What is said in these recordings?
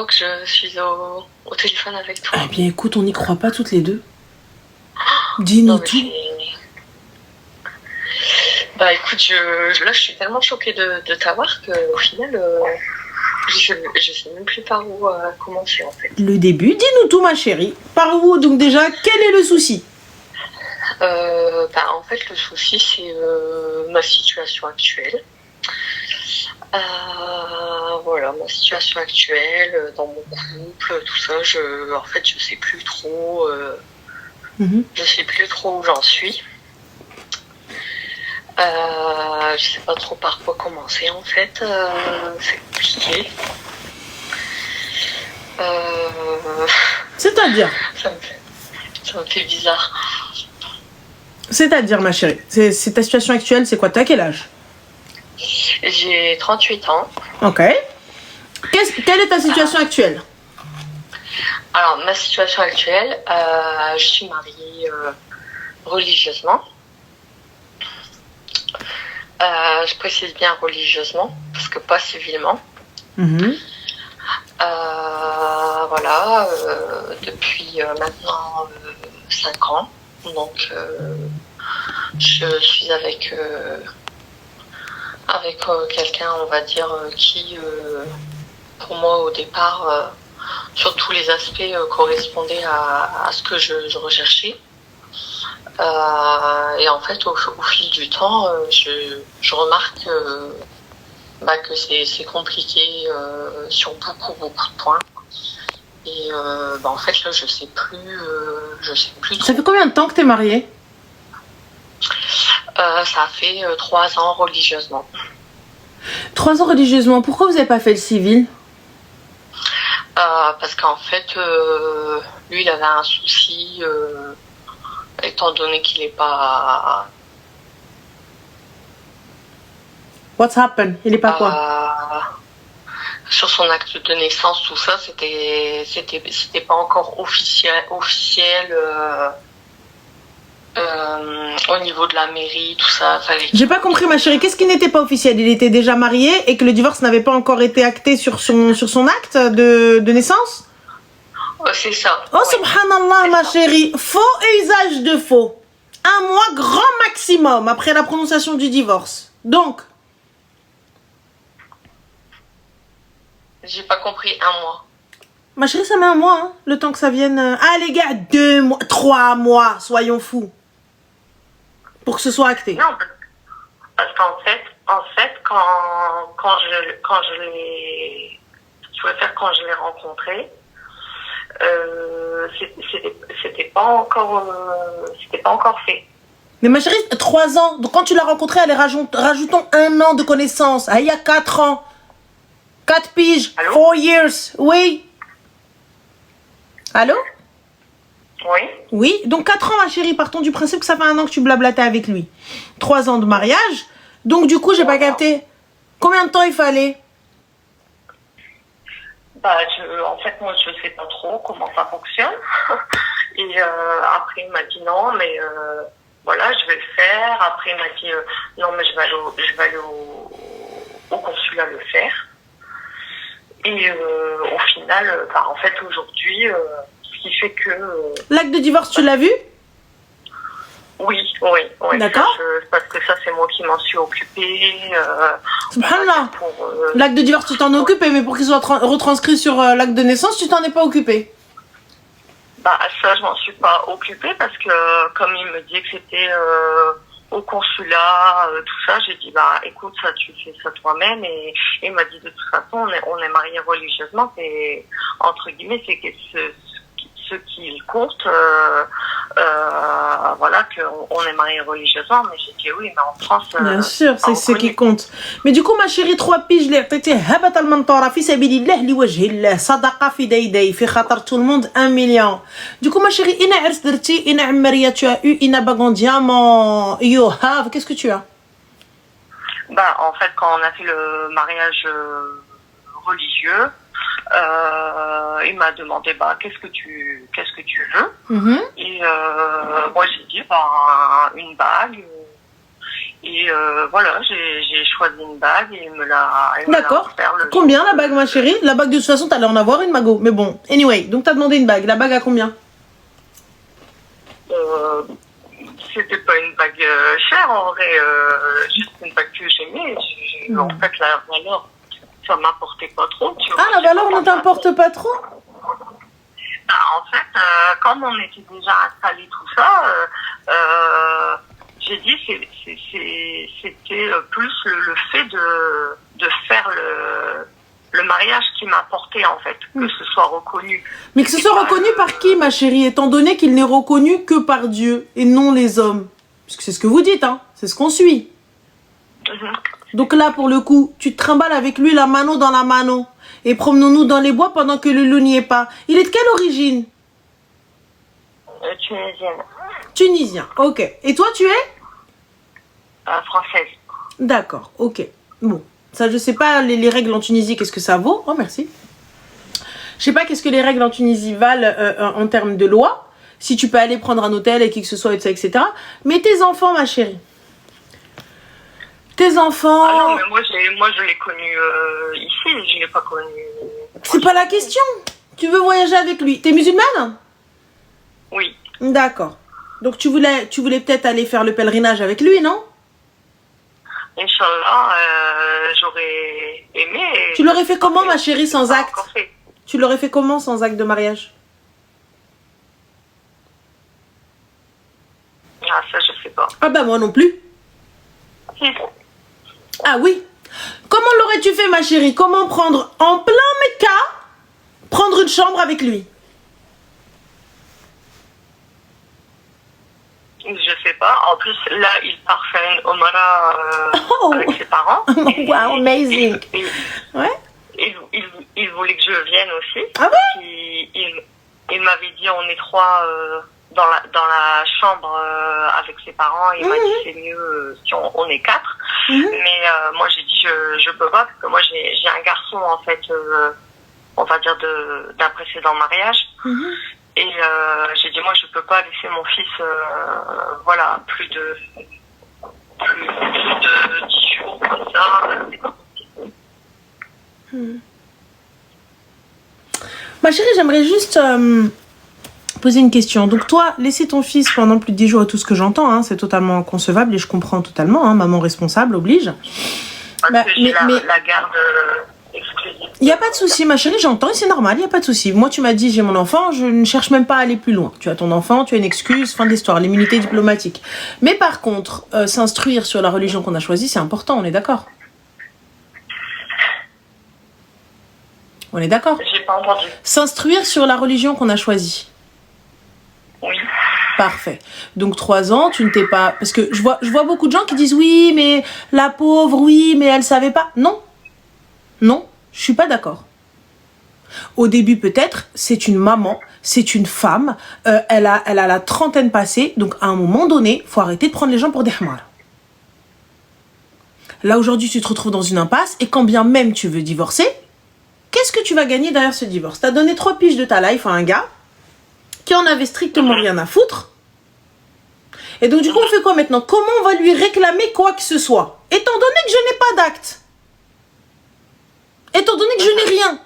que je suis au téléphone avec toi. Eh bien, écoute, on n'y croit pas toutes les deux. Dis-nous tout. Bah écoute, là je suis tellement choquée de t'avoir qu'au final, je sais même plus par où commencer en fait. Le début, dis-nous tout, ma chérie. Par où? Donc déjà, quel est le souci? En fait, le souci, c'est ma situation actuelle. Voilà, ma situation actuelle, dans mon couple, tout ça, en fait, je sais plus trop, je sais plus trop où j'en suis. Je sais pas trop par quoi commencer, en fait, c'est compliqué. C'est-à-dire? Ça me fait bizarre. C'est-à-dire, ma chérie, c'est ta situation actuelle, c'est quoi? T'as quel âge? J'ai 38 ans. Ok. Quelle est ta situation actuelle? Alors, ma situation actuelle, je suis mariée religieusement. Je précise bien religieusement, parce que pas civilement. Voilà, depuis maintenant 5 ans. Donc, je suis avec quelqu'un, on va dire, qui, pour moi, au départ, sur tous les aspects, correspondait à ce que je recherchais. Et en fait, au fil du temps, je remarque que c'est compliqué sur beaucoup de points. Et en fait, là, je sais plus trop. Ça fait combien de temps que t'es mariée? Ça fait 3 ans religieusement. 3 ans religieusement. Pourquoi vous n'avez pas fait le civil? Parce qu'en fait, lui, il avait un souci, étant donné qu'il n'est pas... What's happened? Il est pas quoi? Sur son acte de naissance, tout ça, c'était pas encore officiel au niveau de la mairie, tout ça. J'ai pas compris, ma chérie. Qu'est-ce qui n'était pas officiel? Il était déjà marié et que le divorce n'avait pas encore été acté sur son acte de naissance? C'est ça. Oh, ouais. Subhanallah, ma chérie. Faux et usage de faux. 1 mois grand maximum après la prononciation du divorce. Donc... J'ai pas compris 1 mois. Ma chérie, ça met 1 mois, hein, le temps que ça vienne... Ah, les gars, 2 mois, 3 mois, soyons fous. Pour que ce soit acté. Non, parce qu'en fait, quand je l'ai... Je préfère quand je l'ai rencontré, c'était pas encore fait. Mais ma chérie, 3 ans. Donc quand tu l'as rencontré, allez, rajoutons 1 an de connaissance. Ah, il y a 4 ans. 4 piges. Allô? 4 years. Oui. Allô? Oui. Oui. Donc 4 ans, ma chérie. Partons du principe que ça fait 1 an que tu blablatais avec lui. 3 ans de mariage. Donc du coup, j'ai pas capté. Combien de temps il fallait? En fait, moi, je sais pas trop comment ça fonctionne. Et après, il m'a dit non, mais voilà, je vais le faire. Après, il m'a dit non, mais je vais aller au consulat le faire. Et au final, en fait, aujourd'hui, ce qui fait que... L'acte de divorce, tu l'as vu? Oui. D'accord. Parce que ça, c'est moi qui m'en suis occupée. Subhanallah. L'acte de divorce, tu t'en es occupé, mais pour qu'il soit retranscrit sur l'acte de naissance, tu t'en es pas occupé? Ça, je m'en suis pas occupée parce que comme il me disait que c'était au consulat, tout ça, j'ai dit écoute, ça tu fais ça toi-même, et il m'a dit de toute façon on est mariés religieusement, et entre guillemets c'est que ce qui compte, voilà, qu'on est mariés religieusement. Mais j'ai dit oui, mais en France, bien sûr, c'est ce qui compte. Mais du coup, ma chérie, 3 piges, les هبة المنطورة في سبيل الله لوجه الله صدقة في ديدي في خاطر tout le monde 1 million. Du coup, ma chérie, ina عرس درتي, ina عمرية tu as eu, ina bague en diamant, you have, qu'est-ce que tu as? En fait, quand on a fait le mariage religieux, il m'a demandé qu'est-ce que tu veux. Et moi j'ai dit une bague, Et voilà, j'ai choisi une bague et il me l'a D'accord. Combien la bague, ma chérie? La bague, de toute façon, t'allais en avoir une, Mago. Mais bon, anyway, donc t'as demandé une bague. La bague à combien? C'était pas une bague chère, en vrai. Juste une bague que j'aimais. En fait, la valeur, ça m'apportait pas trop. Tu vois, ah, la valeur ne t'importe pas trop? Bah, en fait, quand on était déjà installé tout ça, j'ai dit c'était plus le fait de faire le mariage qui m'apportait, en fait, que ce soit reconnu. Mais que ce soit reconnu par qui, ma chérie, étant donné qu'il n'est reconnu que par Dieu et non les hommes? Parce que c'est ce que vous dites, hein, c'est ce qu'on suit. Donc là, pour le coup, tu te trimbales avec lui la mano dans la mano. Et promenons-nous dans les bois pendant que le loup n'y est pas. Il est de quelle origine? Tunisienne. Tunisien, ok. Et toi, tu es? Française. D'accord, ok. Bon, ça, je sais pas les règles en Tunisie, qu'est-ce que ça vaut? Oh, merci. Je sais pas qu'est-ce que les règles en Tunisie valent en termes de loi. Si tu peux aller prendre un hôtel et qui que ce soit, etc. Mais tes enfants, ma chérie. Tes enfants... Ah non, mais moi je l'ai connu ici, je l'ai pas connu... C'est pas la question. Tu veux voyager avec lui. T'es musulmane? Oui. D'accord. Donc tu voulais peut-être aller faire le pèlerinage avec lui, non? Inch'Allah, j'aurais aimé... Tu l'aurais fait comment, ma chérie, sans acte? Tu l'aurais fait comment sans acte de mariage? Ah, ça, je sais pas. Ah bah moi non plus. Ah oui. Comment l'aurais-tu fait, ma chérie? Comment prendre en plein Mecca, prendre une chambre avec lui? Je sais pas. En plus, là, il part faire une Omara avec ses parents. Wow, amazing. Ouais. Il voulait que je vienne aussi. Ah ouais? Il m'avait dit on est trois dans la chambre avec ses parents. Il m'a dit c'est mieux si on est quatre. Mais moi j'ai dit je peux pas parce que moi j'ai un garçon en fait on va dire d'un précédent mariage. Et j'ai dit moi je peux pas laisser mon fils voilà plus de 10 jours comme ça. Ma chérie, j'aimerais juste poser une question. Donc toi, laisser ton fils pendant plus de 10 jours et tout ce que j'entends, hein, c'est totalement inconcevable et je comprends totalement, hein, maman responsable oblige. Parce que j'ai la garde exclusive. Il n'y a pas de souci, ma chérie, j'entends et c'est normal, il n'y a pas de souci. Moi, tu m'as dit, j'ai mon enfant, je ne cherche même pas à aller plus loin. Tu as ton enfant, tu as une excuse, fin de l'histoire, l'immunité diplomatique. Mais par contre, s'instruire sur la religion qu'on a choisie, c'est important, on est d'accord? On est d'accord? J'ai pas entendu. S'instruire sur la religion qu'on a choisie. Oui. Parfait. Donc 3 ans, tu ne t'es pas... Parce que je vois beaucoup de gens qui disent oui, mais la pauvre, oui, mais elle savait pas. Non. Non, je suis pas d'accord. Au début peut-être, c'est une maman, c'est une femme, elle a la trentaine passée, donc à un moment donné, faut arrêter de prendre les gens pour des hamars. Là aujourd'hui, tu te retrouves dans une impasse et quand bien même tu veux divorcer, qu'est-ce que tu vas gagner derrière ce divorce? T'as donné 3 piges de ta life à un gars qui en avait strictement rien à foutre. Et donc du coup, on fait quoi maintenant? Comment on va lui réclamer quoi que ce soit? Étant donné que je n'ai pas d'acte. Étant donné que je n'ai rien.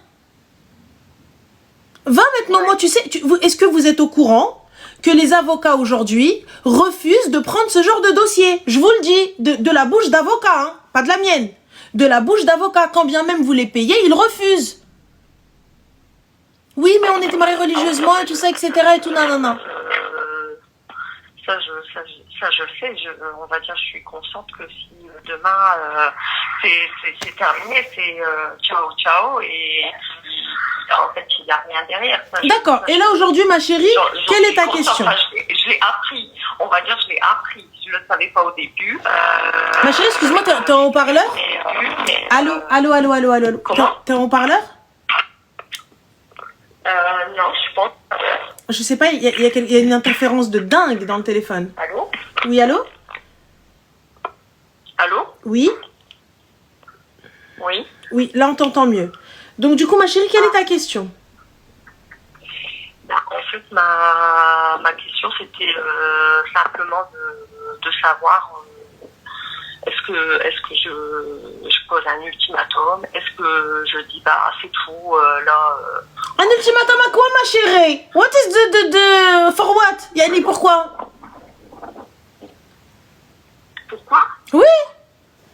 Va maintenant, moi tu sais, est-ce que vous êtes au courant que les avocats aujourd'hui refusent de prendre ce genre de dossier? Je vous le dis, de la bouche d'avocat, hein, pas de la mienne. De la bouche d'avocat, quand bien même vous les payez, ils refusent. Oui, mais on était mariés religieusement et tout ça, etc. et tout, non. Ça, je sais. On va dire, je suis consciente que si demain c'est terminé, c'est ciao et en fait il n'y a rien derrière. D'accord. Et là aujourd'hui, ma chérie, quelle est ta question? Je l'ai appris. On va dire, je l'ai appris. Je le savais pas au début. Ma chérie, excuse-moi, t'es en haut-parleur? Allô. Comment? T'es en haut-parleur? Non, je pense. Je sais pas, il y a une interférence de dingue dans le téléphone. Allô? Oui, allô? Allô? Oui? Oui. Oui, là on t'entend mieux. Donc du coup, ma chérie, quelle est ta question? En fait, ma question, c'était simplement de savoir est-ce que je pose un ultimatum? Est-ce que je dis bah c'est tout là Un ultimatum à quoi, ma chérie? What is for what? Yani pourquoi? Pourquoi? Oui.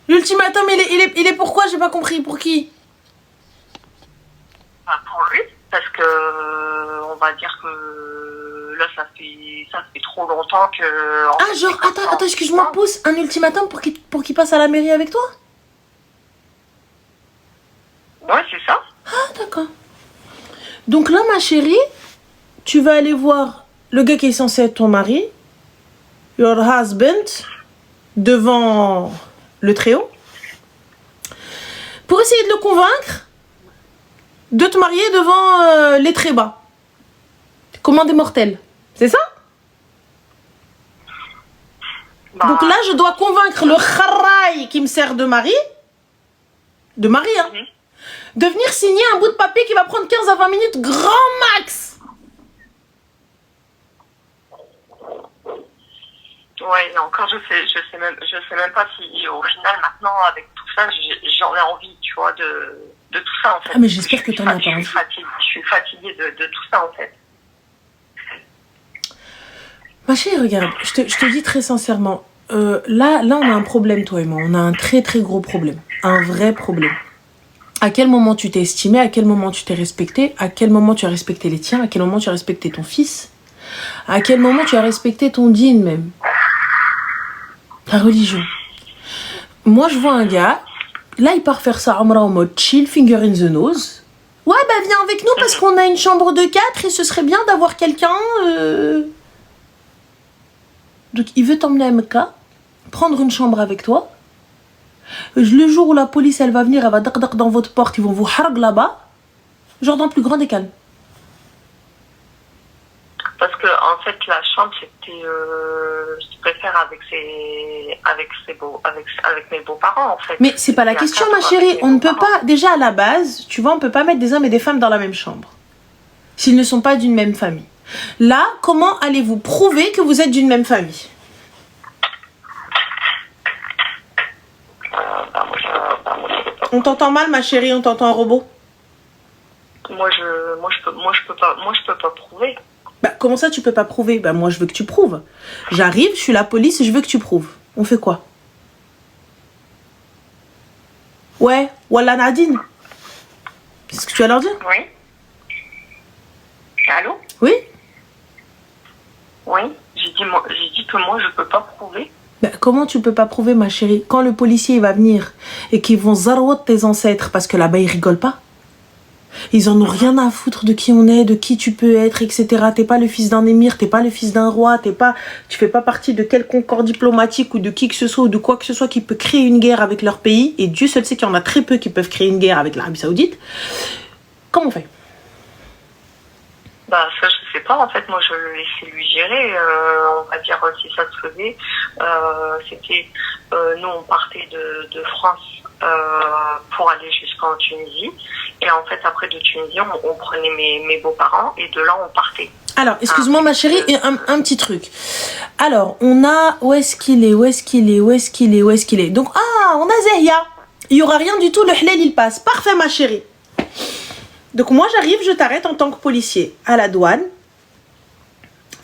L'ultimatum, il est pourquoi? J'ai pas compris. Pour qui? Bah, pour lui, parce que on va dire que là ça fait trop longtemps que. Ah genre attends, excuse-moi, pousse un ultimatum pour qu'il passe à la mairie avec toi? Ouais, c'est ça. Ah d'accord. Donc là, ma chérie, tu vas aller voir le gars qui est censé être ton mari, your husband, devant le Très-Haut, pour essayer de le convaincre de te marier devant les très bas. Comment des mortels. C'est ça? Bah, donc là, je dois convaincre le kharaï qui me sert de mari, hein, de venir signer un bout de papier qui va prendre 15 à 20 minutes grand max. Ouais, et encore je sais même pas si au final maintenant avec tout ça j'en ai envie, tu vois, de tout ça en fait. Ah mais j'espère que t'en as pas envie. Je suis fatiguée de tout ça en fait. Ma chérie, regarde, je te dis très sincèrement, là on a un problème, toi et moi. On a un très très gros problème. Un vrai problème. À quel moment tu t'es estimé? À quel moment tu t'es respecté? À quel moment tu as respecté les tiens? À quel moment tu as respecté ton fils? À quel moment tu as respecté ton dîn même? Ta religion. Moi, je vois un gars, là, il part faire sa Umrah en mode chill, finger in the nose. Ouais, bah viens avec nous parce qu'on a une chambre de 4 et ce serait bien d'avoir quelqu'un... Donc, il veut t'emmener à Mecca, prendre une chambre avec toi. Le jour où la police, elle va venir, elle va dac dans votre porte, ils vont vous harg là-bas. Genre dans le plus grand des calmes. Parce que en fait la chambre c'était je préfère avec mes beaux-parents en fait. Mais c'est pas la question, ma chérie. On ne peut pas, déjà à la base, tu vois, on peut pas mettre des hommes et des femmes dans la même chambre s'ils ne sont pas d'une même famille. Là, comment allez-vous prouver que vous êtes d'une même famille? On t'entend mal, ma chérie, on t'entend un robot. Moi je peux pas prouver. Bah, comment ça, tu peux pas prouver? Bah, moi, je veux que tu prouves. J'arrive, je suis la police et je veux que tu prouves. On fait quoi? Ouais, Wallah Nadine. C'est ce que tu vas leur dire? Oui. Allô? Oui? Oui, j'ai dit que moi, je peux pas prouver. Bah, comment tu peux pas prouver, ma chérie? Quand le policier va venir et qu'ils vont zarouat tes ancêtres, parce que là-bas, ils rigolent pas. Ils en ont rien à foutre de qui on est, de qui tu peux être, etc. T'es pas le fils d'un émir, t'es pas le fils d'un roi, tu fais pas partie de quelconque corps diplomatique ou de qui que ce soit ou de quoi que ce soit qui peut créer une guerre avec leur pays. Et Dieu seul sait qu'il y en a très peu qui peuvent créer une guerre avec l'Arabie Saoudite. Comment on fait? Bah ça je sais pas, en fait moi je le laissais lui gérer, on va dire si ça se faisait, c'était nous on partait de France pour aller jusqu'en Tunisie et en fait après de Tunisie on prenait mes beaux-parents et de là on partait. Alors excuse-moi ma chérie, un petit truc. Alors on a, où est-ce qu'il est? Donc on a Zahia, il y aura rien du tout, le halal il passe, parfait ma chérie. Donc moi j'arrive, je t'arrête en tant que policier à la douane,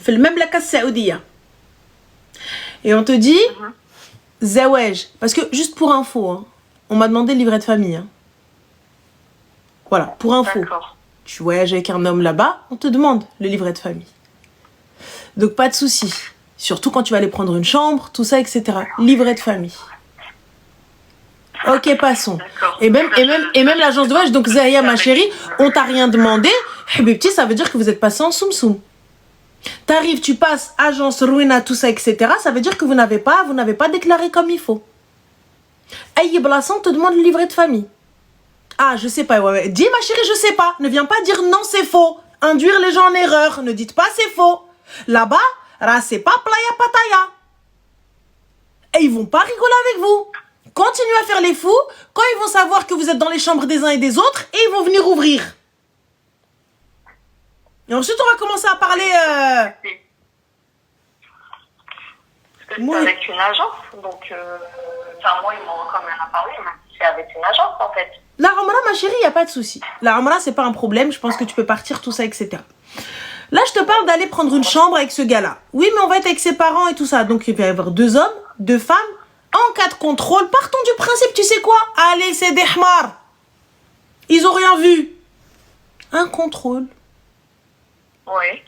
fait le même la casse saoudia. Et on te dit, Zawej, parce que juste pour info, hein, on m'a demandé le livret de famille. Hein. Voilà, pour info. Tu voyages avec un homme là-bas, on te demande le livret de famille. Donc pas de souci. Surtout quand tu vas aller prendre une chambre, tout ça, etc. Livret de famille. Ok, passons. Et même l'agence de voyage, donc Zahia, ma chérie, on t'a rien demandé. Habibti, ça veut dire que vous êtes passé en soum-soum. T'arrives, tu passes agence Rouina, tout ça, etc. Ça veut dire que vous n'avez pas déclaré comme il faut. Aïe, Blasson te demande le livret de famille. Ah, je sais pas. Ouais. Dis, ma chérie, je sais pas. Ne viens pas dire non, c'est faux. Induire les gens en erreur. Ne dites pas c'est faux. Là-bas, c'est pas playa pataya. Et ils vont pas rigoler avec vous. Continuez à faire les fous quand ils vont savoir que vous êtes dans les chambres des uns et des autres et ils vont venir ouvrir. Et ensuite, on va commencer à parler... Moi, avec une agence, donc enfin, moi, comme elle a parlé, il m'a dit c'est avec une agence, en fait. La Umrah, ma chérie, il n'y a pas de souci. La Umrah, c'est pas un problème. Je pense que tu peux partir, tout ça, etc. Là, je te parle d'aller prendre une chambre avec ce gars-là. Oui, mais on va être avec ses parents et tout ça. Donc, il va y avoir 2 hommes, 2 femmes. En cas de contrôle, partons du principe, tu sais quoi? Allez, c'est des hmars. Ils ont rien vu. Un contrôle. Oui.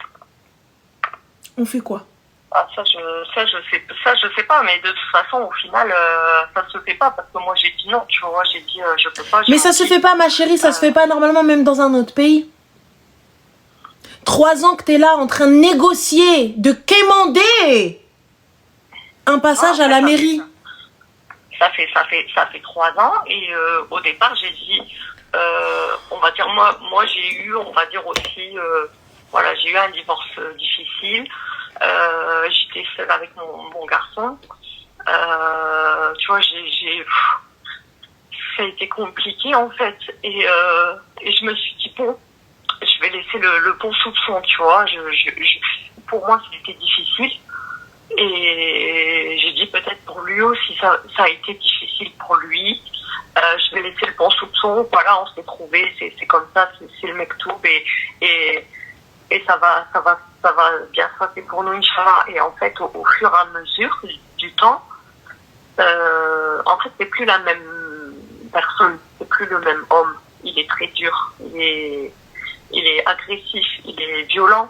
On fait quoi? Ah, ça, je sais pas, mais de toute façon, au final, ça se fait pas parce que moi, j'ai dit non, tu vois, j'ai dit, je peux pas. Mais ça se fait pas, ma chérie, ça se fait pas normalement, même dans un autre pays. 3 ans que t'es là en train de négocier, de quémander un passage à la mairie. Ça fait 3 ans et au départ, j'ai dit, on va dire, moi, j'ai eu, on va dire aussi, voilà, j'ai eu un divorce difficile. J'étais seule avec mon garçon. Tu vois, ça a été compliqué en fait. Et je me suis dit, bon, je vais laisser le bon soupçon, tu vois. Pour moi, c'était difficile. Et j'ai dit peut-être pour lui aussi, ça a été difficile pour lui. Je vais laisser le bon soupçon. Voilà, on s'est trouvés, c'est comme ça, c'est le mektoub et ça va bien se passer pour nous, Inch'Allah. Et en fait, au fur et à mesure du temps, en fait, c'est plus la même personne, c'est plus le même homme. Il est très dur, il est agressif, il est violent.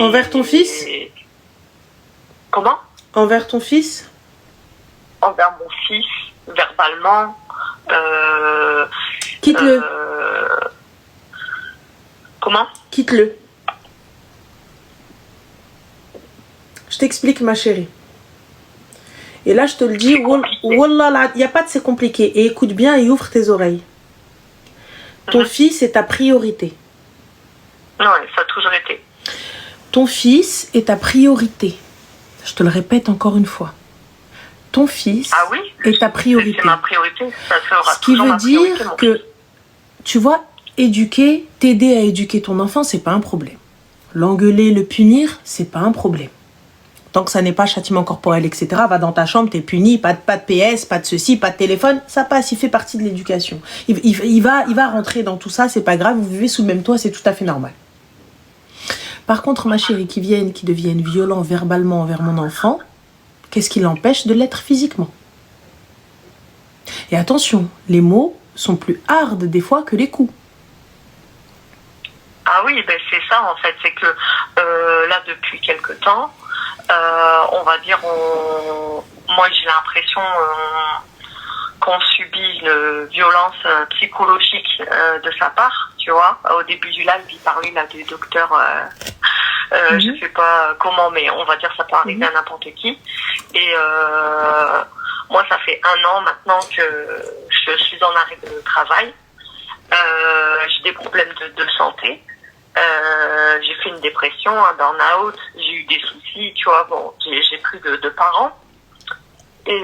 Envers ton fils? Comment? Envers ton fils? Envers mon fils, verbalement. Quitte-le. Comment? Quitte-le. Je t'explique, ma chérie. Et là, je te le dis, wallah, il n'y a pas de c'est compliqué. Et écoute bien et ouvre tes oreilles. Ton fils est ta priorité. Oui, ça a toujours été. Ton fils est ta priorité. Je te le répète encore une fois. Ton fils est ta priorité. C'est ma priorité. Ça sera ce qui veut dire que, tu vois, t'aider à éduquer ton enfant, c'est pas un problème. L'engueuler, le punir, c'est pas un problème. Tant que ça n'est pas châtiment corporel, etc., va dans ta chambre, t'es puni, pas de PS, pas de ceci, pas de téléphone, ça passe, il fait partie de l'éducation. Il va rentrer dans tout ça, c'est pas grave, vous vivez sous le même toit, c'est tout à fait normal. Par contre, ma chérie, qui deviennent violents verbalement envers mon enfant, qu'est-ce qui l'empêche de l'être physiquement? Et attention, les mots sont plus hard des fois que les coups. Ah oui, ben c'est ça en fait, c'est que là depuis quelque temps, on va dire, moi j'ai l'impression qu'on subit une violence psychologique de sa part, tu vois. Au début du live, il parlait là du docteur, je sais pas comment, mais on va dire ça peut arriver à n'importe qui. Et moi, ça fait 1 an maintenant que je suis en arrêt de travail. J'ai des problèmes de santé. J'ai fait une dépression, un burn-out, j'ai eu des soucis, tu vois, bon, j'ai plus de parents. Et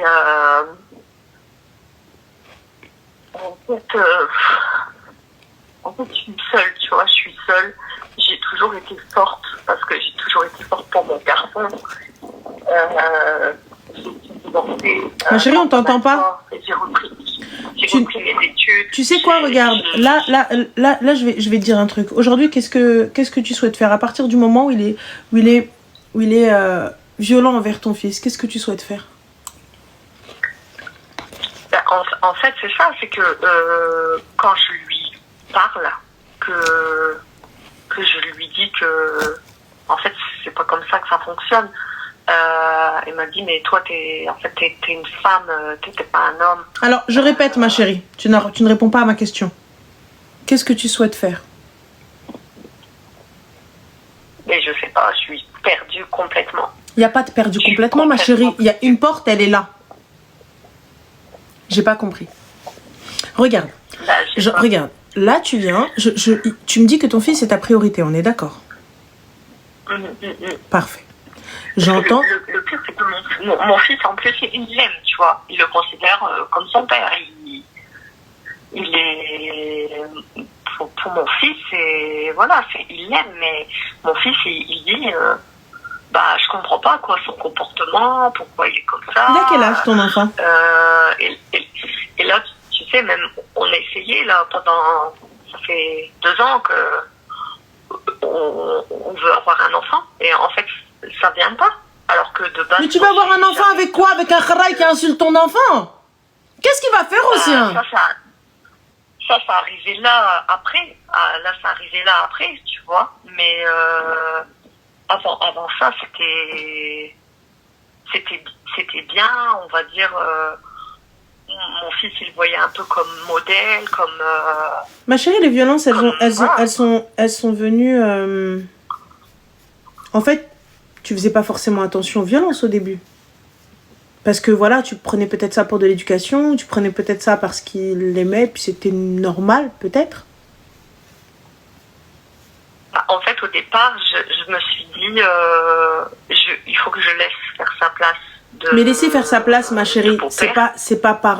en fait, je suis seule, tu vois, je suis seule. J'ai toujours été forte, parce que j'ai toujours été forte pour mon garçon. Ma chérie, on t'entend pas. J'ai repris mes études. Tu sais quoi, regarde, là, je vais te dire un truc. Aujourd'hui, qu'est-ce que tu souhaites faire à partir du moment où il est violent envers ton fils? Qu'est-ce que tu souhaites faire? En fait, c'est ça, c'est que quand je lui parle, que je lui dis que, en fait, c'est pas comme ça que ça fonctionne. Il m'a dit, mais toi, t'es une femme, t'es pas un homme. Alors, je répète, ma chérie, tu ne réponds pas à ma question. Qu'est-ce que tu souhaites faire? Mais je sais pas, je suis perdue complètement. Il n'y a pas de perdu complètement, ma chérie. Il y a une porte, elle est là. J'ai pas compris. Regarde. Regarde. Là, tu viens, tu me dis que ton fils est ta priorité, on est d'accord? Parfait. J'entends. Le pire, c'est que mon fils, en plus, il l'aime, tu vois. Il le considère comme son père. Il est. Pour mon fils, il l'aime, mais mon fils, il dit bah, je comprends pas, quoi, son comportement, pourquoi il est comme ça. Il a quel âge, ton enfant? Et là, tu sais, même, on a essayé, là, ça fait 2 ans on veut avoir un enfant, et en fait, ça vient pas. Alors que de base... Mais tu vas avoir un enfant avec quoi? Avec un kharaï qui insulte ton enfant? Qu'est-ce qu'il va faire aussi, hein? Ça arrivé là après. Là, ça arrivé là après, tu vois. Mais avant ça, c'était bien, on va dire. Mon fils, il voyait un peu comme modèle, comme. Ma chérie, les violences, elles sont venues. En fait, tu faisais pas forcément attention aux violences au début. Parce que voilà, tu prenais peut-être ça pour de l'éducation, tu prenais peut-être ça parce qu'il l'aimait, puis c'était normal, peut-être. En fait, au départ, je me suis dit, il faut que je laisse faire sa place. Mais laisser faire sa place, ma chérie, c'est pas par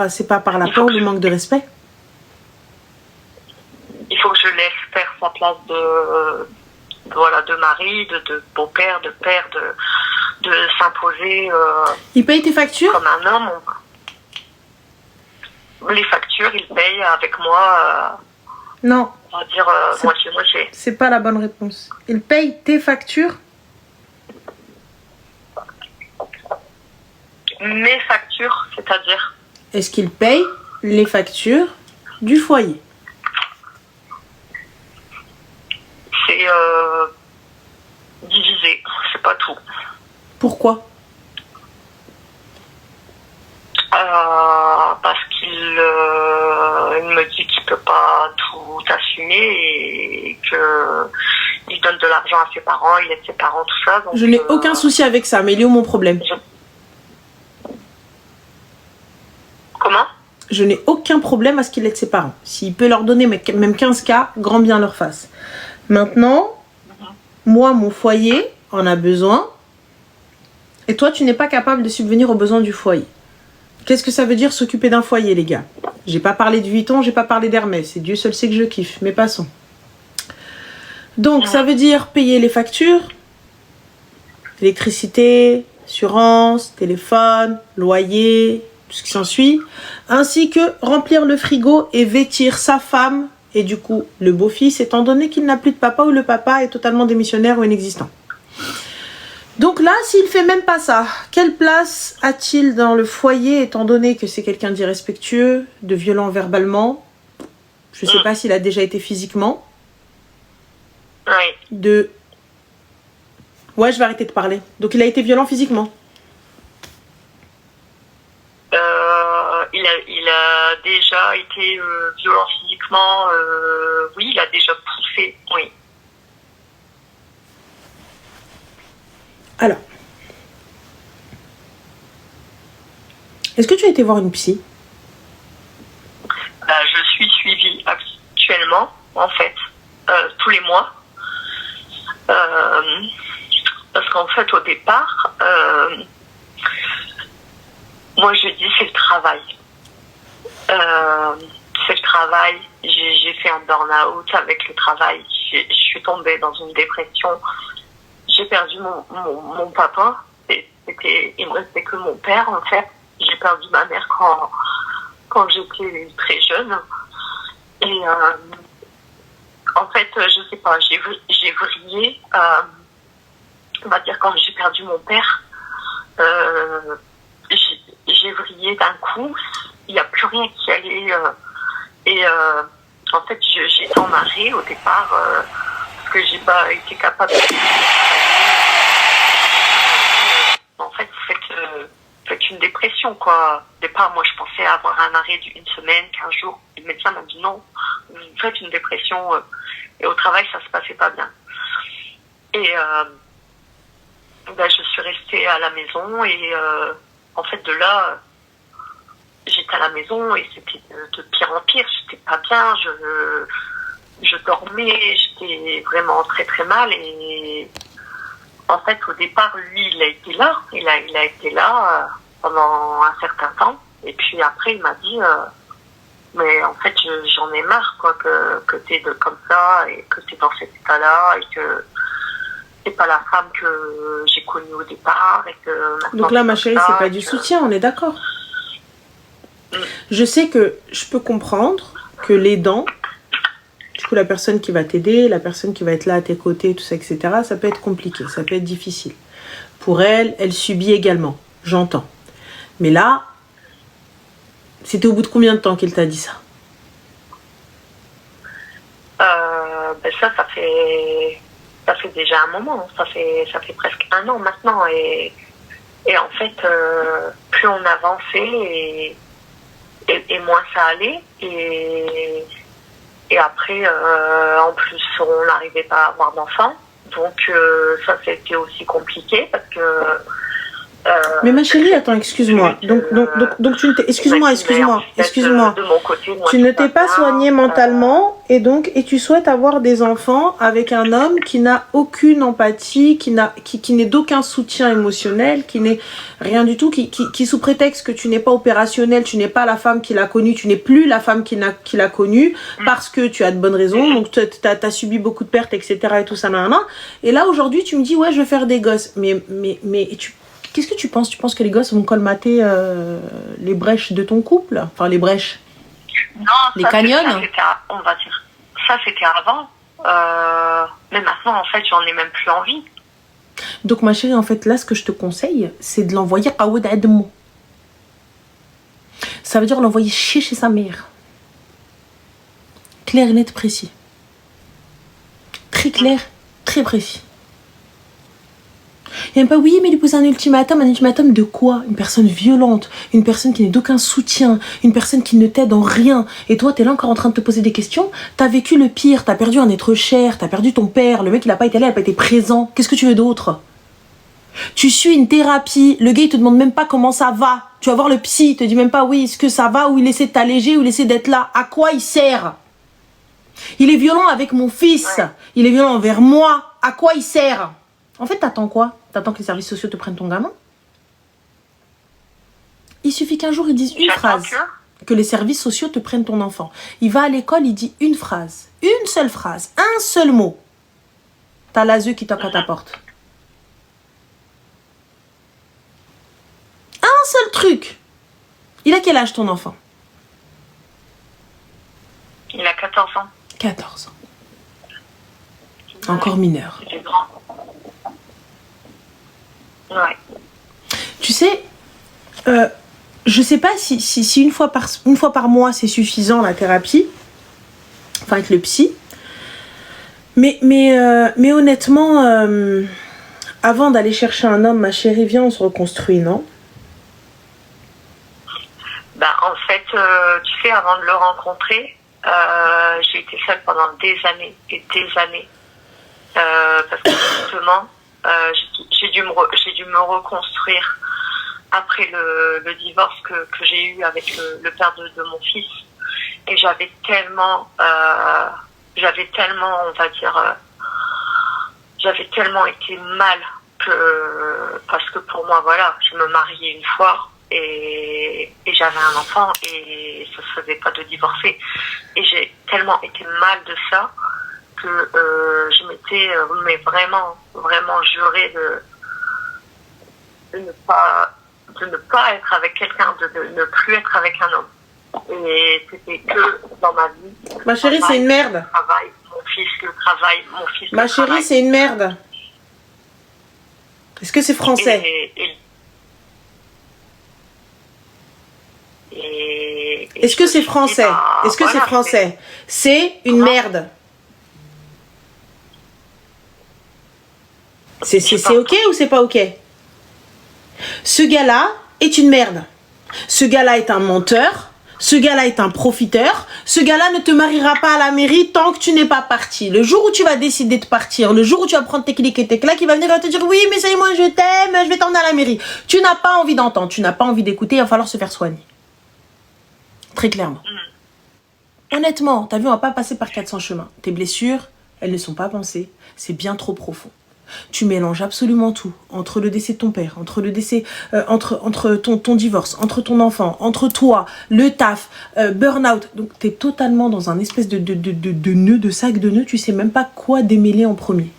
la peur ou le manque de respect. Il faut que je laisse faire sa place de mari, de beau-père, de père, de s'imposer. Il paye tes factures? Comme un homme. Les factures, il paye avec moi. Non. On va dire moitié-moitié. C'est pas la bonne réponse. Il paye tes factures? Mes factures, c'est-à-dire? Est-ce qu'il paye les factures du foyer? C'est divisé, c'est pas tout. Pourquoi? Parce qu'il me dit qu'il peut pas tout assumer et que il donne de l'argent à ses parents, il aide ses parents, tout ça. Donc, je n'ai aucun souci avec ça, mais il est où mon problème? Comment? Je n'ai aucun problème à ce qu'il aide ses parents. S'il peut leur donner même 15K, grand bien leur face. Maintenant, moi, mon foyer en a besoin. Et toi, tu n'es pas capable de subvenir aux besoins du foyer. Qu'est-ce que ça veut dire s'occuper d'un foyer, les gars? J'ai pas parlé de Vuitton, j'ai pas parlé d'Hermès. Et Dieu seul sait que je kiffe, mais passons. Donc, ça veut dire payer les factures, électricité, assurance, téléphone, loyer, tout ce qui s'ensuit, ainsi que remplir le frigo et vêtir sa femme et du coup le beau-fils, étant donné qu'il n'a plus de papa ou le papa est totalement démissionnaire ou inexistant. Donc là, s'il fait même pas ça, quelle place a-t-il dans le foyer, étant donné que c'est quelqu'un d'irrespectueux, de violent verbalement? Je sais pas s'il a déjà été physiquement. Oui. Ouais, je vais arrêter de parler. Donc il a été violent physiquement? Il a déjà été violent physiquement. Oui, il a déjà poussé, oui. Alors, est-ce que tu as été voir une psy? Je suis suivie actuellement, en fait, tous les mois. Parce qu'en fait, au départ, moi je dis c'est le travail. C'est le travail. J'ai fait un burn-out avec le travail. Je suis tombée dans une dépression. J'ai perdu mon papa. Il me restait que mon père, en fait. J'ai perdu ma mère quand j'étais très jeune. Et en fait, je sais pas, j'ai vrillé. On va dire quand j'ai perdu mon père, j'ai vrillé d'un coup. Il n'y a plus rien qui allait. En fait, j'étais en arrêt au départ parce que j'ai pas été capable de en fait, vous faites une dépression, quoi. Au départ, moi, je pensais avoir un arrêt d'une semaine, 15 jours. Le médecin m'a dit non, vous faites une dépression. Et au travail, ça se passait pas bien. Et je suis restée à la maison et en fait, de là, j'étais à la maison et c'était de pire en pire. J'étais pas bien, je dormais, j'étais vraiment très très mal et en fait, au départ, lui, il a été là. Il a été là pendant un certain temps. Et puis après, il m'a dit, mais en fait, j'en ai marre, quoi, que t'es comme ça et que t'es dans cet état-là c'est pas la femme que j'ai connue au départ et que maintenant. Donc là, ma chérie, c'est pas du soutien, on est d'accord. Je sais que je peux comprendre que l'aidant, du coup la personne qui va t'aider, la personne qui va être là à tes côtés, tout ça, etc., ça peut être compliqué, ça peut être difficile. Pour elle, elle subit également, j'entends. Mais là, c'était au bout de combien de temps qu'il t'a dit ça? Ben ça fait déjà un moment, ça fait presque un an maintenant. Et en fait, plus on avançait et moins ça allait. Et après, en plus, on n'arrivait pas à avoir d'enfants. Donc ça, c'était aussi compliqué parce que... mais ma chérie, attends, excuse-moi. Donc tu ne t'es... Excuse-moi. De mon côté, moi, tu ne t'es pas soignée mentalement et tu souhaites avoir des enfants avec un homme qui n'a aucune empathie, qui n'est d'aucun soutien émotionnel, qui n'est rien du tout, qui sous prétexte que tu n'es pas opérationnel, tu n'es pas la femme qu'il a connue, tu n'es plus la femme qu'il a connue parce que tu as de bonnes raisons, donc tu as subi beaucoup de pertes, etc. et tout ça, nanana. Et là, aujourd'hui, tu me dis, ouais, je veux faire des gosses. Mais qu'est-ce que tu penses? Tu penses que les gosses vont colmater les brèches de ton couple? Enfin, les brèches. Non, les canyons. On va dire. Ça, c'était avant. Mais maintenant, en fait, j'en ai même plus envie. Donc, ma chérie, en fait, là, ce que je te conseille, c'est de l'envoyer à Aoud Admo. Ça veut dire l'envoyer chez sa mère. Clair, net, précis. Très clair, très précis. Il n'aime pas, oui, mais lui poser un ultimatum de quoi? Une personne violente, une personne qui n'est d'aucun soutien, une personne qui ne t'aide en rien. Et toi, t'es là encore en train de te poser des questions. T'as vécu le pire, t'as perdu un être cher, t'as perdu ton père, le mec il n'a pas été là, il n'a pas été présent. Qu'est-ce que tu veux d'autre? Tu suis une thérapie, le gars il te demande même pas comment ça va. Tu vas voir le psy, il te dit même pas oui, est-ce que ça va, ou il essaie de t'alléger, ou il essaie d'être là. À quoi il sert? Il est violent avec mon fils, il est violent envers moi. À quoi il sert? En fait, t'attends quoi? T'attends que les services sociaux te prennent ton gamin? Il suffit qu'un jour ils disent une phrase, que les services sociaux te prennent ton enfant. Il va à l'école, il dit une phrase, une seule phrase, un seul mot. T'as l'ASE qui toque à ta porte. Un seul truc. Il a quel âge ton enfant? Il a 14 ans. 14 ans. Encore mineur. C'est grand. Ouais. Tu sais, je sais pas si une fois par mois c'est suffisant la thérapie, enfin avec le psy, mais honnêtement, avant d'aller chercher un homme, ma chérie, viens, on se reconstruit, non? Bah, en fait, tu sais, avant de le rencontrer, j'ai été seule pendant des années et des années, parce que justement, j'ai dû me reconstruire après le divorce que j'ai eu avec le père de mon fils. Et j'avais tellement, on va dire, j'avais tellement été mal parce que pour moi, voilà, je me mariais une fois et j'avais un enfant et ça se faisait pas de divorcer. Et j'ai tellement été mal de ça que je m'étais mais vraiment juré de ne pas être avec quelqu'un, de ne plus être avec un homme. Et c'était que dans ma vie. Ma chérie, c'est une merde. Le travail, mon fils. Ma chérie, c'est une merde. Est-ce que c'est français? Est-ce que c'est français? Est-ce que c'est français? C'est une merde. C'est ok ou c'est pas ok? Ce gars-là est une merde. Ce gars-là est un menteur. Ce gars-là est un profiteur. Ce gars-là ne te mariera pas à la mairie tant que tu n'es pas parti. Le jour où tu vas décider de partir, le jour où tu vas prendre tes clics et tes claques, il va venir te dire oui, mais ça y est, moi je t'aime, je vais t'emmener à la mairie. Tu n'as pas envie d'entendre, tu n'as pas envie d'écouter, il va falloir se faire soigner. Très clairement. Honnêtement, t'as vu, on va pas passer par 400 chemins. Tes blessures, elles ne sont pas pensées. C'est bien trop profond. Tu mélanges absolument tout. Entre le décès de ton père, entre le décès, entre ton divorce, entre ton enfant, entre toi, le taf, burn-out. Donc, t'es totalement dans un espèce de nœud, de sac de nœuds. Tu sais même pas quoi démêler en premier.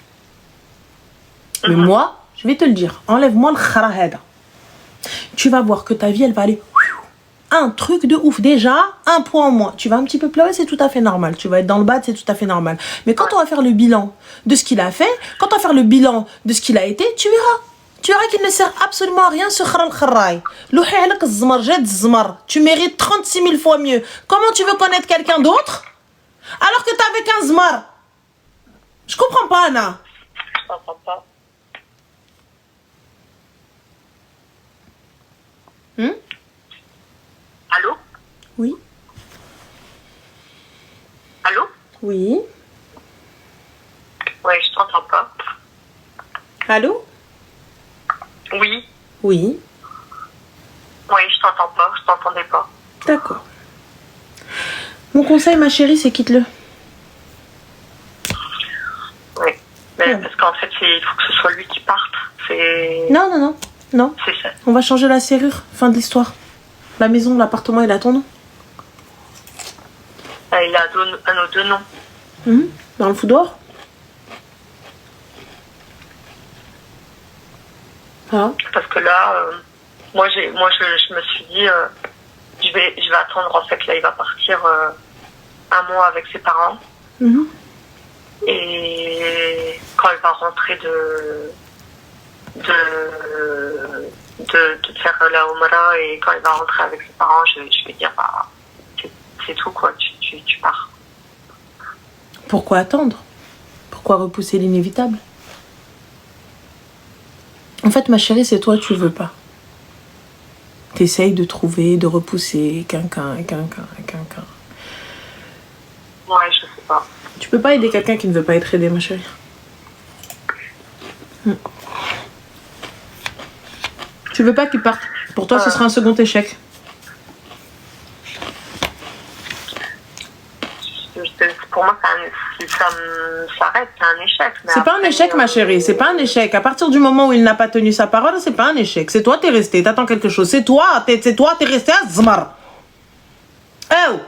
Mais moi, je vais te le dire, enlève-moi le kharahada. Tu vas voir que ta vie, elle va aller... Un truc de ouf. Déjà, un point en moins. Tu vas un petit peu pleurer, c'est tout à fait normal. Tu vas être dans le bad, c'est tout à fait normal. Mais quand on va faire le bilan de ce qu'il a fait, quand on va faire le bilan de ce qu'il a été, tu verras. Tu verras qu'il ne sert absolument à rien ce kharal kharai. Tu mérites 36 000 fois mieux. Comment tu veux connaître quelqu'un d'autre alors que t'avais qu'un zmar? Je comprends pas, Anna. Je t'entends pas. Allô? Oui. Allô? Oui. Ouais, je t'entends pas. Allô? Oui. Oui. Oui, je t'entends pas. Je t'entendais pas. D'accord. Mon conseil, ma chérie, c'est quitte-le. Oui. Mais Ouais. parce qu'en fait, il faut que ce soit lui qui parte. C'est... Non, non, non. Non. C'est ça. On va changer la serrure. Fin de l'histoire. La maison, l'appartement, il a ton nom. Il a un nos deux noms. Dans le foudoir. Voilà. Parce que là, moi, je me suis dit, je vais attendre. En fait, là, il va partir un mois avec ses parents. Et quand il va rentrer de faire la Omra, et quand il va rentrer avec ses parents, je vais dire, bah, c'est tout, quoi, tu pars. Pourquoi attendre? Pourquoi repousser l'inévitable? En fait, ma chérie, c'est toi, tu veux pas. T'essayes de trouver, de repousser quelqu'un. Ouais, je sais pas. Tu peux pas aider quelqu'un qui ne veut pas être aidé, ma chérie. Tu veux pas qu'il parte. Pour toi, ce sera un second échec. Pour moi, si ça s'arrête, c'est un échec. C'est pas un échec, ma chérie. C'est pas un échec. À partir du moment où il n'a pas tenu sa parole, c'est pas un échec. C'est toi, t'es resté. T'attends quelque chose. C'est toi, t'es resté à Zmar. Oh!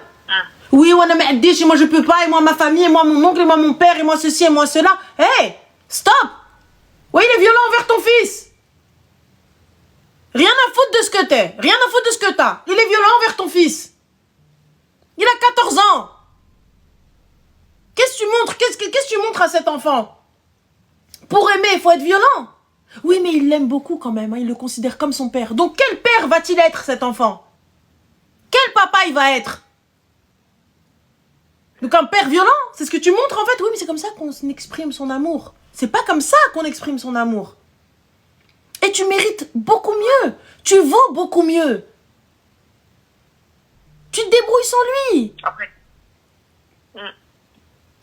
Oui, on a dit, moi je peux pas, et moi ma famille, et moi mon oncle, et moi mon père, et moi ceci, et moi cela. Hey! Stop! Oui, il est violent envers ton fils. Rien à foutre de ce que t'es. Rien à foutre de ce que t'as. Il est violent envers ton fils. Il a 14 ans. Qu'est-ce que tu montres? Qu'est-ce que tu montres à cet enfant? Pour aimer, il faut être violent. Oui, mais il l'aime beaucoup quand même. Hein. Il le considère comme son père. Donc, quel père va-t-il être, cet enfant? Quel papa il va être? Donc, un père violent? C'est ce que tu montres, en fait? Oui, mais c'est comme ça qu'on exprime son amour. C'est pas comme ça qu'on exprime son amour. Et tu mérites beaucoup mieux. Tu vaux beaucoup mieux. Tu te débrouilles sans lui. Après.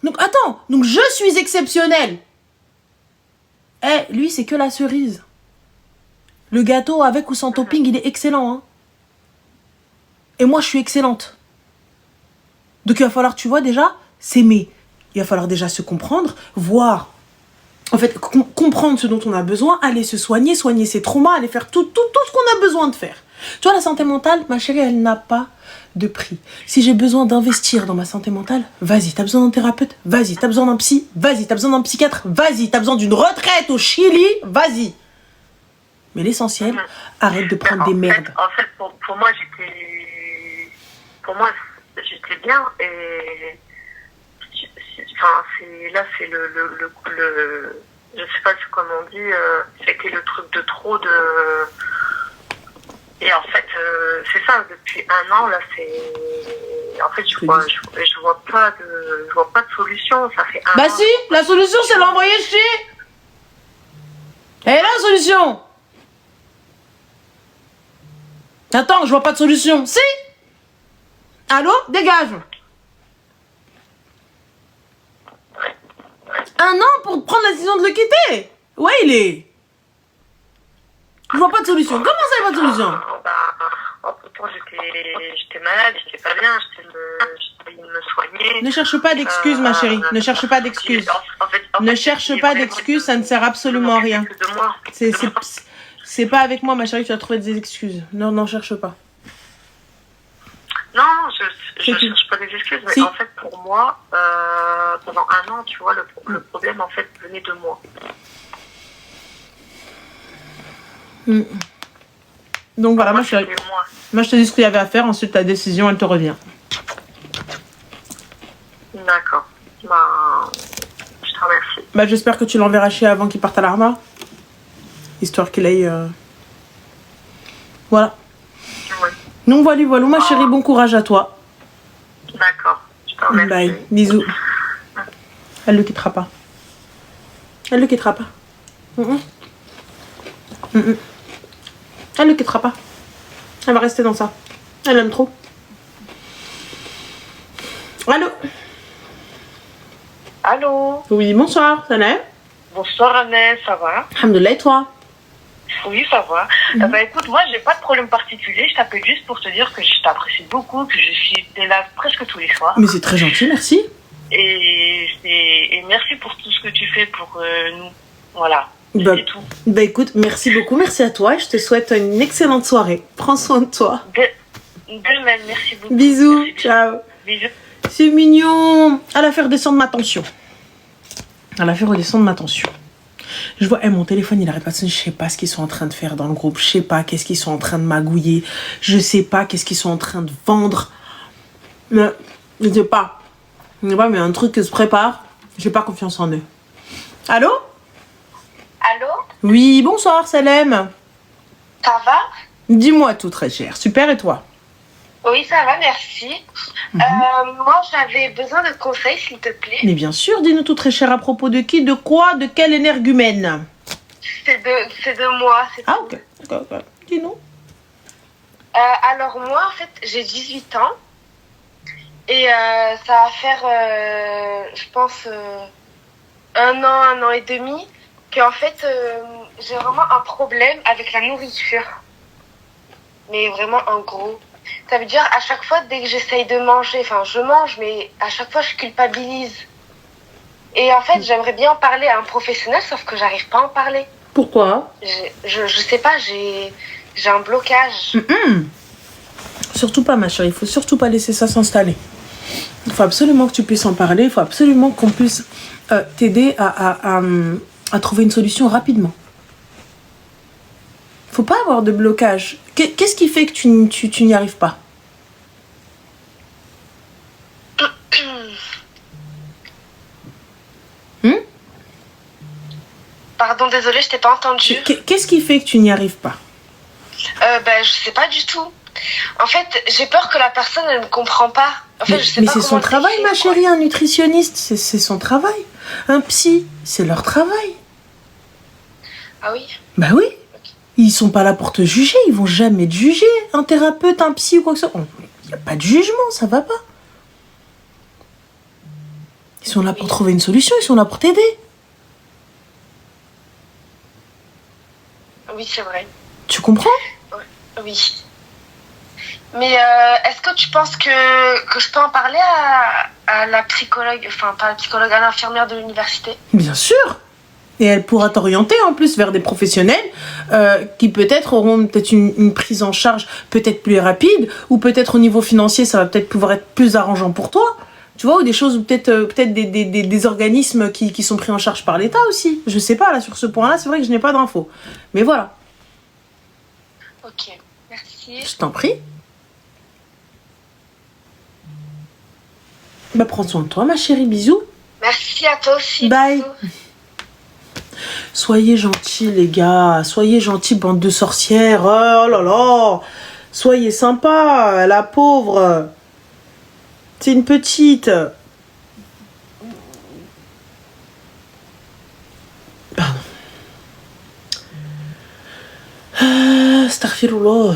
Donc, attends. Donc, je suis exceptionnelle. Eh, lui, c'est que la cerise. Le gâteau, avec ou sans topping, il est excellent. Hein. Et moi, je suis excellente. Donc, il va falloir, tu vois, déjà, s'aimer. Il va falloir déjà se comprendre, voir... En fait, comprendre ce dont on a besoin, aller se soigner, soigner ses traumas, aller faire tout ce qu'on a besoin de faire. Tu vois, la santé mentale, ma chérie, elle n'a pas de prix. Si j'ai besoin d'investir dans ma santé mentale, vas-y. T'as besoin d'un thérapeute, vas-y. T'as besoin d'un psy, vas-y. T'as besoin d'un psychiatre, vas-y. T'as besoin d'une retraite au Chili, vas-y. Mais l'essentiel, arrête de prendre des merdes. En fait, pour moi, j'étais bien, et... Enfin, c'est le je sais pas comment on dit, c'était le truc de trop de... Et en fait, c'est ça, depuis un an, là, c'est... En fait, je vois pas de solution, ça fait un an. Bah si, la solution, c'est l'envoyer chier. Elle est là, la solution. Attends, je vois pas de solution. Si. Allô, dégage. Un an pour prendre la décision de le quitter. Ouais, il est. Je vois pas de solution. Comment ça, il n'y a pas de solution? Pourtant, j'étais malade, j'étais pas bien, j'étais me soigner. Ne cherche pas d'excuses, ma chérie. Ne cherche pas d'excuses. Ne cherche pas d'excuses, ça ne sert absolument à rien. C'est pas avec moi, ma chérie, que tu vas trouver des excuses. Non, n'en cherche pas. Non, je cherche pas des excuses, mais si. En fait, pour moi, pendant un an, tu vois, le problème, en fait, venait de moi. Mm. Donc voilà, Moi, ma chérie. c'était moi. Moi, je te dis ce qu'il y avait à faire. Ensuite, ta décision, elle te revient. D'accord. Ben, je te remercie. Bah, j'espère que tu l'enverras chez avant qu'il parte à l'arma. Histoire qu'il aille... Voilà. Oui. Donc voilà, voilà, ma chérie, bon courage à toi. D'accord. Je te remercie. Bye. Bisous. Elle le quittera pas. Elle le quittera pas. Elle le quittera pas. Elle va rester dans ça. Elle aime trop. Allô? Allô? Oui, bonsoir, ça va? Bonsoir Annette, ça va? Alhamdoulilah, et toi? Oui, ça va. Bah écoute, moi j'ai pas de problème particulier, je t'appelle juste pour te dire que je t'apprécie beaucoup, que t'es là presque tous les soirs. Mais c'est très gentil, merci. Et merci pour tout ce que tu fais pour nous. Voilà, Bah, c'est tout. bah écoute, merci beaucoup, merci à toi et je te souhaite une excellente soirée. Prends soin de toi. De même, merci beaucoup. Bisous, Merci. ciao. Bisous. C'est mignon. Elle a fait redescendre ma tension. Elle a fait redescendre ma tension. Je vois, mon téléphone, il arrête pas de sonner. Je sais pas ce qu'ils sont en train de faire dans le groupe. Je sais pas qu'est-ce qu'ils sont en train de magouiller. Je sais pas qu'est-ce qu'ils sont en train de vendre. Mais, je sais pas. Je sais pas, mais un truc qui se prépare. J'ai pas confiance en eux. Allô? Allô? Oui, bonsoir, Salem. Ça va? Dis-moi tout, très cher. Super, et toi? Oui, ça va, merci. Moi, j'avais besoin de conseils, s'il te plaît. Mais bien sûr, dis-nous tout, très cher. À propos de qui, de quoi, de quel énergumène? C'est de moi. Ah, ok. Ok. Dis-nous. Alors moi, en fait, j'ai 18 ans. Et ça va faire, je pense, 1 an et demi, qu'en fait, j'ai vraiment un problème avec la nourriture. Mais vraiment en gros. Ça veut dire, à chaque fois, dès que j'essaye de manger, enfin, je mange, mais à chaque fois, je culpabilise. Et en fait, j'aimerais bien en parler à un professionnel, sauf que j'arrive pas à en parler. Pourquoi? Je sais pas, j'ai un blocage. Surtout pas, ma chérie. Il faut surtout pas laisser ça s'installer. Il faut absolument que tu puisses en parler. Il faut absolument qu'on puisse t'aider à trouver une solution rapidement. Faut pas avoir de blocage. Qu'est-ce qui fait que tu n'y arrives pas? Pardon, désolée, je t'ai pas entendu. Qu'est-ce qui fait que tu n'y arrives pas? Ben, je sais pas du tout. En fait, j'ai peur que la personne, elle ne comprend pas. En fait, je sais mais pas c'est son comment travail, décrire, ma chérie. Un nutritionniste, c'est son travail. Un psy, c'est leur travail. Ah oui? Bah oui. Ils sont pas là pour te juger. Ils vont jamais te juger. Un thérapeute, un psy ou quoi que ce soit. Il n'y a pas de jugement, ça va pas. Ils sont là pour trouver une solution. Ils sont là pour t'aider. Oui, c'est vrai. Tu comprends? Oui. Mais est-ce que tu penses que je peux en parler à la psychologue, enfin pas la psychologue, à l'infirmière de l'université? Bien sûr. Et elle pourra t'orienter en plus vers des professionnels qui peut-être auront peut-être une prise en charge peut-être plus rapide, ou peut-être au niveau financier ça va peut-être pouvoir être plus arrangeant pour toi. Tu vois, ou des choses, ou peut-être des organismes qui sont pris en charge par l'État aussi. Je sais pas, là, sur ce point-là, c'est vrai que je n'ai pas d'infos. Mais voilà. Ok, merci. Je t'en prie. Bah, prends soin de toi, ma chérie. Bisous. Merci à toi aussi. Bye. Bisous. Soyez gentils, les gars. Soyez gentils, bande de sorcières. Oh là là. Soyez sympas, la pauvre. C'est une petite. Pardon. Astaghfirullah.